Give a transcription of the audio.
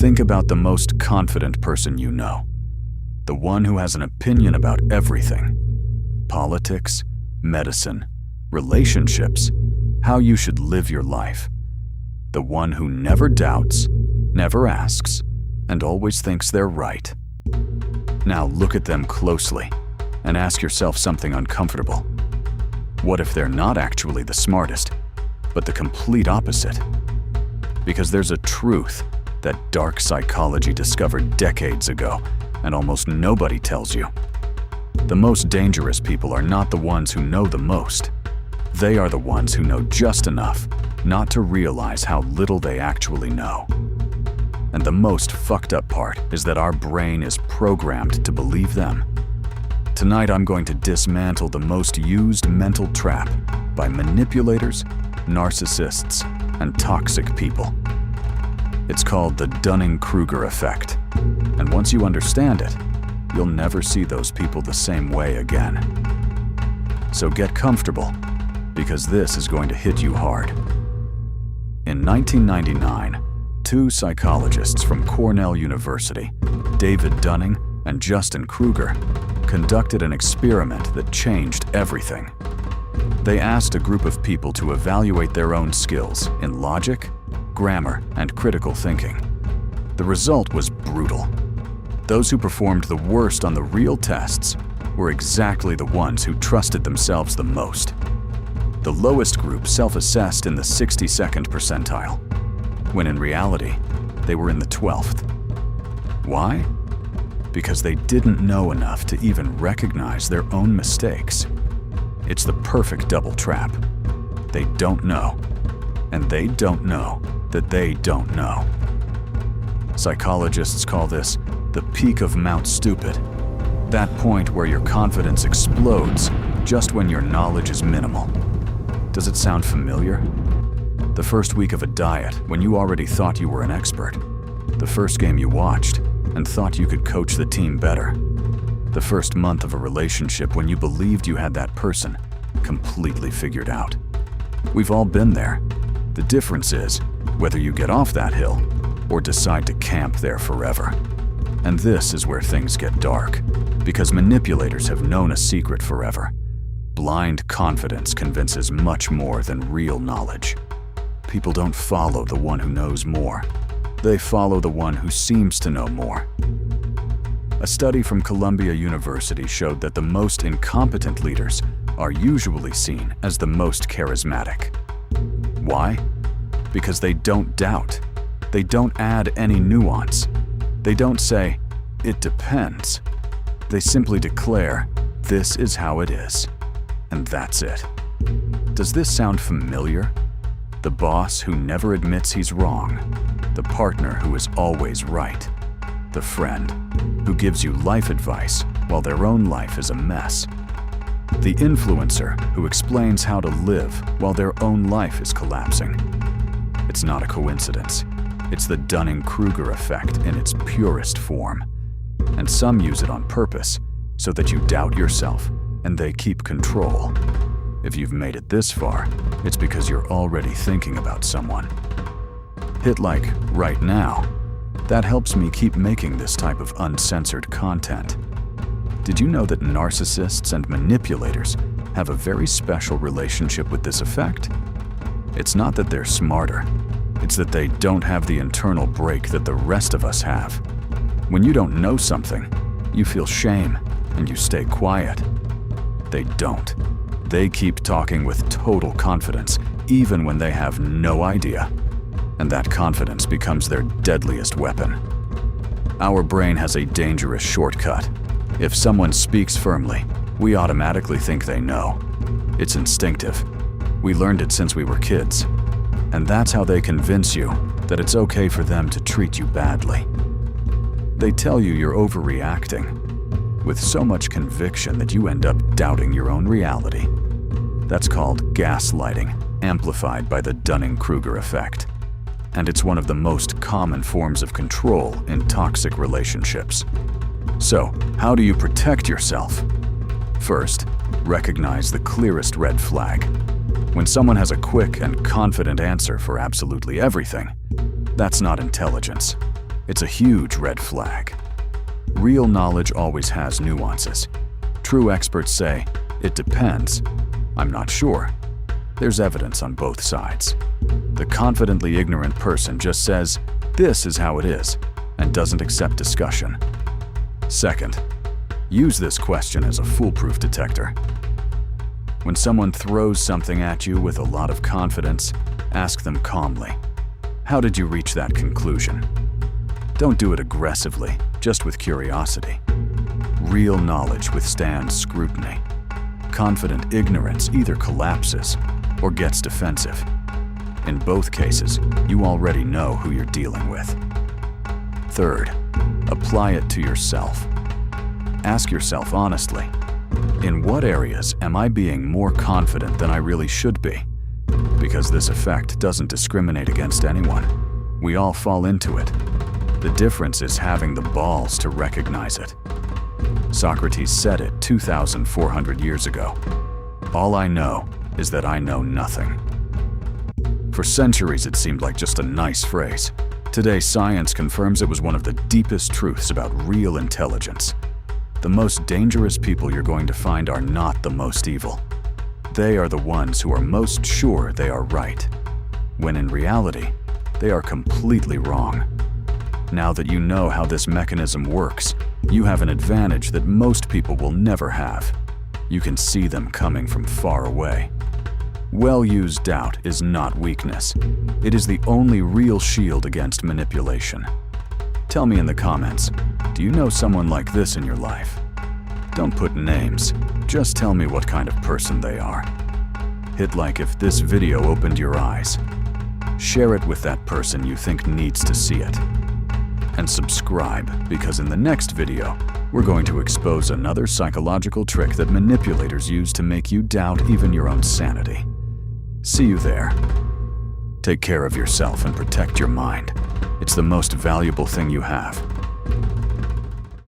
Think about the most confident person you know. The one who has an opinion about everything. Politics, medicine, relationships, how you should live your life. The one who never doubts, never asks, and always thinks they're right. Now look at them closely and ask yourself something uncomfortable. What if they're not actually the smartest, but the complete opposite? Because there's a truth that dark psychology discovered decades ago, and almost nobody tells you. The most dangerous people are not the ones who know the most. They are the ones who know just enough not to realize how little they actually know. And the most fucked up part is that our brain is programmed to believe them. Tonight I'm going to dismantle the most used mental trap by manipulators, narcissists, and toxic people. It's called the Dunning-Kruger effect. And once you understand it, you'll never see those people the same way again. So get comfortable, because this is going to hit you hard. In 1999, two psychologists from Cornell University, David Dunning and Justin Kruger, conducted an experiment that changed everything. They asked a group of people to evaluate their own skills in logic, grammar, and critical thinking. The result was brutal. Those who performed the worst on the real tests were exactly the ones who trusted themselves the most. The lowest group self-assessed in the 62nd percentile, when in reality, they were in the 12th. Why? Because they didn't know enough to even recognize their own mistakes. It's the perfect double trap. They don't know, and they don't know that they don't know. Psychologists call this the peak of Mount Stupid, that point where your confidence explodes just when your knowledge is minimal. Does it sound familiar? The first week of a diet when you already thought you were an expert. The first game you watched and thought you could coach the team better. The first month of a relationship when you believed you had that person completely figured out. We've all been there. The difference is whether you get off that hill or decide to camp there forever. And this is where things get dark, because manipulators have known a secret forever. Blind confidence convinces much more than real knowledge. People don't follow the one who knows more. They follow the one who seems to know more. A study from Columbia University showed that the most incompetent leaders are usually seen as the most charismatic. Why? Because they don't doubt. They don't add any nuance. They don't say, "It depends." They simply declare, "This is how it is." And that's it. Does this sound familiar? The boss who never admits he's wrong. The partner who is always right. The friend who gives you life advice while their own life is a mess. The influencer who explains how to live while their own life is collapsing. It's not a coincidence. It's the Dunning-Kruger effect in its purest form. And some use it on purpose so that you doubt yourself and they keep control. If you've made it this far, it's because you're already thinking about someone. Hit like right now. That helps me keep making this type of uncensored content. Did you know that narcissists and manipulators have a very special relationship with this effect? It's not that they're smarter. It's that they don't have the internal brake that the rest of us have. When you don't know something, you feel shame and you stay quiet. They don't. They keep talking with total confidence, even when they have no idea. And that confidence becomes their deadliest weapon. Our brain has a dangerous shortcut. If someone speaks firmly, we automatically think they know. It's instinctive. We learned it since we were kids. And that's how they convince you that it's okay for them to treat you badly. They tell you you're overreacting, with so much conviction that you end up doubting your own reality. That's called gaslighting, amplified by the Dunning-Kruger effect. And it's one of the most common forms of control in toxic relationships. So, how do you protect yourself? First, recognize the clearest red flag. When someone has a quick and confident answer for absolutely everything, that's not intelligence. It's a huge red flag. Real knowledge always has nuances. True experts say, "It depends. I'm not sure." There's evidence on both sides. The confidently ignorant person just says, "This is how it is," and doesn't accept discussion. Second, use this question as a foolproof detector. When someone throws something at you with a lot of confidence, ask them calmly, "How did you reach that conclusion?" Don't do it aggressively, just with curiosity. Real knowledge withstands scrutiny. Confident ignorance either collapses or gets defensive. In both cases, you already know who you're dealing with. Third, apply it to yourself. Ask yourself honestly, in what areas am I being more confident than I really should be? Because this effect doesn't discriminate against anyone. We all fall into it. The difference is having the balls to recognize it. Socrates said it 2,400 years ago. All I know is that I know nothing. For centuries, it seemed like just a nice phrase. Today, science confirms it was one of the deepest truths about real intelligence. The most dangerous people you're going to find are not the most evil. They are the ones who are most sure they are right, when in reality, they are completely wrong. Now that you know how this mechanism works, you have an advantage that most people will never have. You can see them coming from far away. Well-used doubt is not weakness. It is the only real shield against manipulation. Tell me in the comments, do you know someone like this in your life? Don't put names, just tell me what kind of person they are. Hit like if this video opened your eyes. Share it with that person you think needs to see it. And subscribe, because in the next video, we're going to expose another psychological trick that manipulators use to make you doubt even your own sanity. See you there. Take care of yourself and protect your mind. It's the most valuable thing you have.